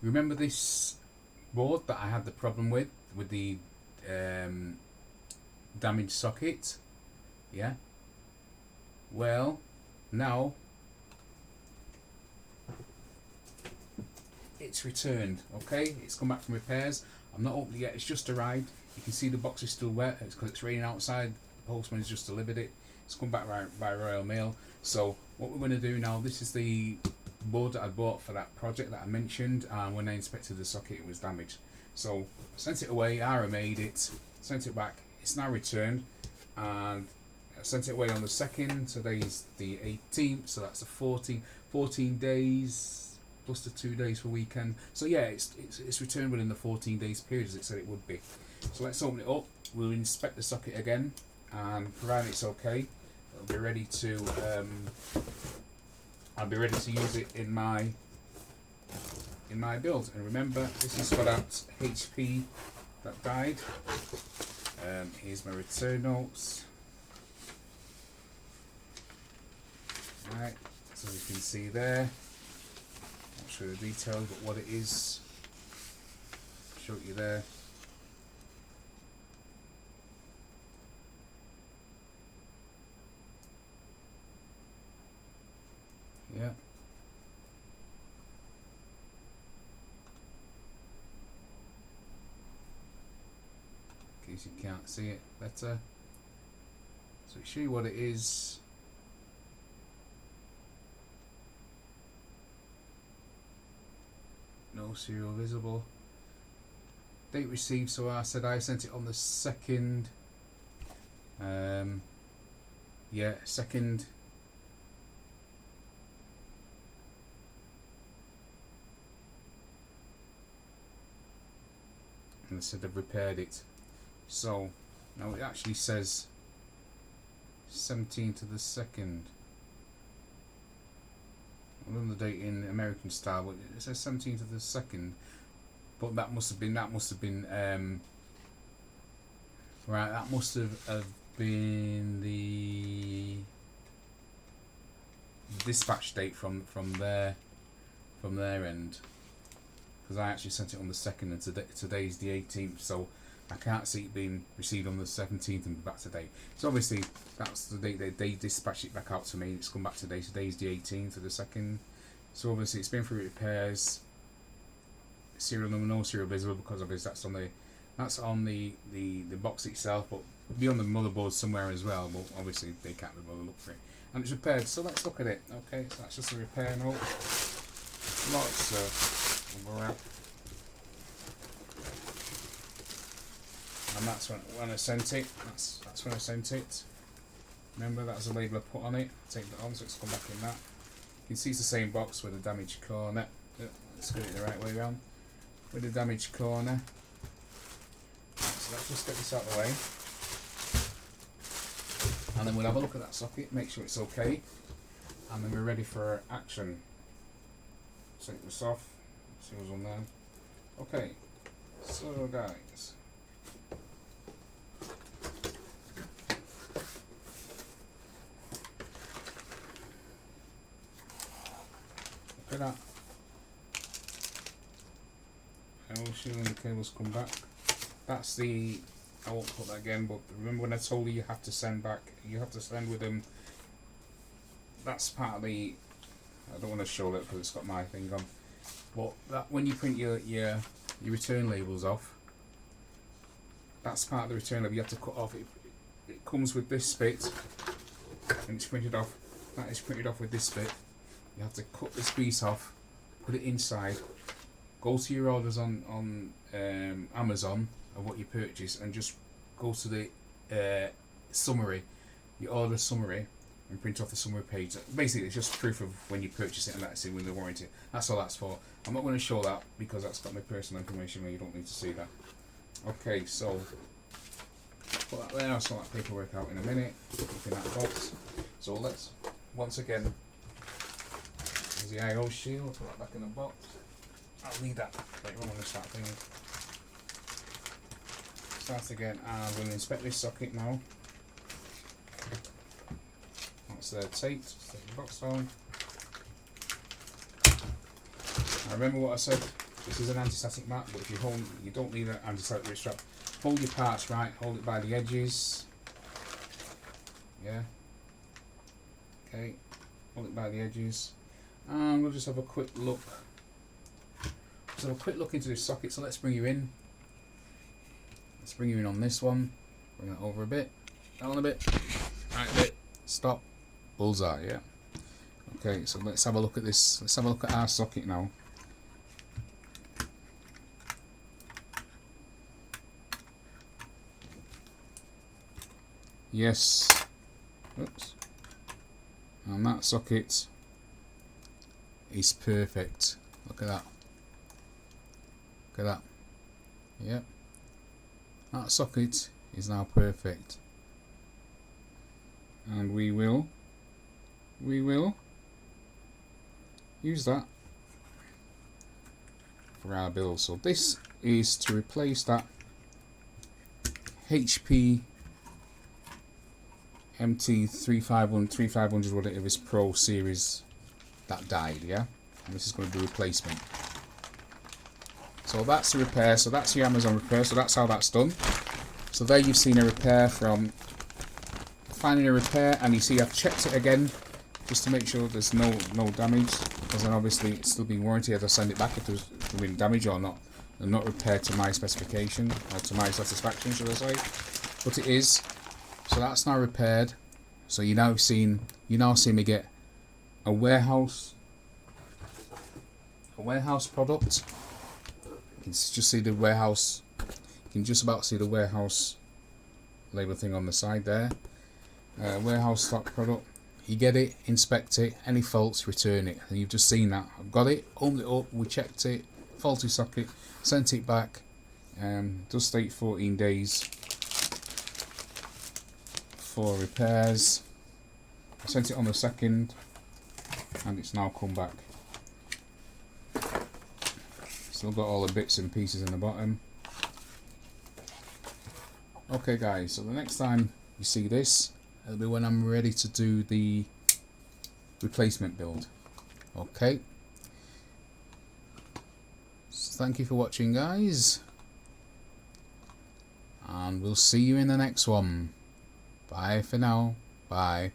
Remember this board that I had the problem with the damaged socket? Yeah. Well, now it's returned. Okay, it's come back from repairs. I'm not opened it yet. It's just arrived. You can see the box is still wet. It's because it's raining outside. The postman has just delivered it. It's come back by Royal Mail. So what we're going to do now, this is the board that I bought for that project that I mentioned, and when I inspected the socket it was damaged. So I sent it away, RMA'd it, sent it back. It's now returned, and I sent it away on the 2nd. Today's the 18th, so that's the 14 days plus the 2 days for weekend. So yeah, it's returned within the 14 days period as it said it would be. So let's open it up. We'll inspect the socket again, and provided it's okay, it'll be ready to I'll be ready to use it in my build. And remember, this is for that HP that died. Here's my return notes. Right, so you can see there. Not sure the details, but what it is. Show it you there. Yeah. In case you can't see it better. So show you what it is. No serial visible. Date received, so I said I sent it on the 2nd. Yeah, 2nd. And I said I've repaired it. So now it actually says 17th of the 2nd. I don't know the date in American style, but it says 17th of the 2nd. But that must have been right. That must have been the dispatch date from their end, because I actually sent it on the 2nd, and today's the 18th, so I can't see it being received on the 17th and back today. So obviously that's the date they dispatched it back out to me. It's come back today. Today's the 18th of the 2nd. So obviously it's been through repairs. Serial number, no serial visible, because obviously that's on the box itself, but be on the motherboard somewhere as well. But obviously they can't be able to look for it. And it's repaired. So let's look at it. Okay, so that's just a repair note. Lots of wrap. And that's when I sent it. That's when I sent it. Remember, that's the label I put on it. Take that on, so it's come back in that. You can see it's the same box with the damaged corner. Let's get it the right way around. With the damaged corner. Right, so let's just get this out of the way. And then we'll have a look at that socket, make sure it's okay. And then we're ready for action. Take this off. See what's on there. Okay. So guys. Look at that. I will show when the cables come back. That's the, I won't put that again, but remember when I told you have to send with them. That's part of the, I don't want to show it because it's got my thing on. But that when you print your return labels off, that's part of the return label you have to cut off. It comes with this bit, and it's printed off. That is printed off with this bit. You have to cut this piece off, put it inside, go to your orders on Amazon of what you purchase, and just go to the summary, your order summary, and print off the summary page. Basically, it's just proof of when you purchase it, and that's it with the warranty. That's all that's for. I'm not going to show that because that's got my personal information where you don't need to see that. Okay, so put that there. I'll sort that paperwork out in a minute. Look in that box. So let's once again. There's the I/O shield. I'll put that back in the box. I'll need that later on when I start thing. Start again, and we'll inspect this socket now. That's there taped. Take the box down. remember what I said. This is an anti-static mat, but if you don't need an anti-static wrist strap. Hold your parts right. Hold it by the edges. Yeah. Okay. Hold it by the edges, and we'll just have a quick look. Let's have a quick look into this socket. So let's bring you in. Let's bring you in on this one. Bring it over a bit, down a bit, right a bit. Stop. Bullseye. Yeah. Okay. So let's have a look at this. Let's have a look at our socket now. Yes. Oops. And that socket is perfect. Look at that. Look at that. Yep. That socket is now perfect. And we will use that for our build. So this is to replace that HP MT351, 3500 whatever it is Pro series that died, yeah? And this is going to be replacement. So that's the repair, so that's your Amazon repair, so that's how that's done. So there you've seen a repair from finding a repair, and you see I've checked it again just to make sure there's no damage, because then obviously it's still being warranted as I send it back if there's been damage or not. And not repaired to my specification, or to my satisfaction should I say. But it is. So that's now repaired. So you now see me get a warehouse product. You can just see the warehouse. You can just about see the warehouse label thing on the side there. Warehouse stock product. You get it, inspect it, any faults, return it. And you've just seen that. I've got it, opened it up, we checked it, faulty socket, sent it back. Does state 14 days for repairs. I sent it on the 2nd, and it's now come back. Still got all the bits and pieces in the bottom. Okay guys, so the next time you see this, it'll be when I'm ready to do the replacement build. Okay. So thank you for watching guys, and we'll see you in the next one. Bye for now. Bye.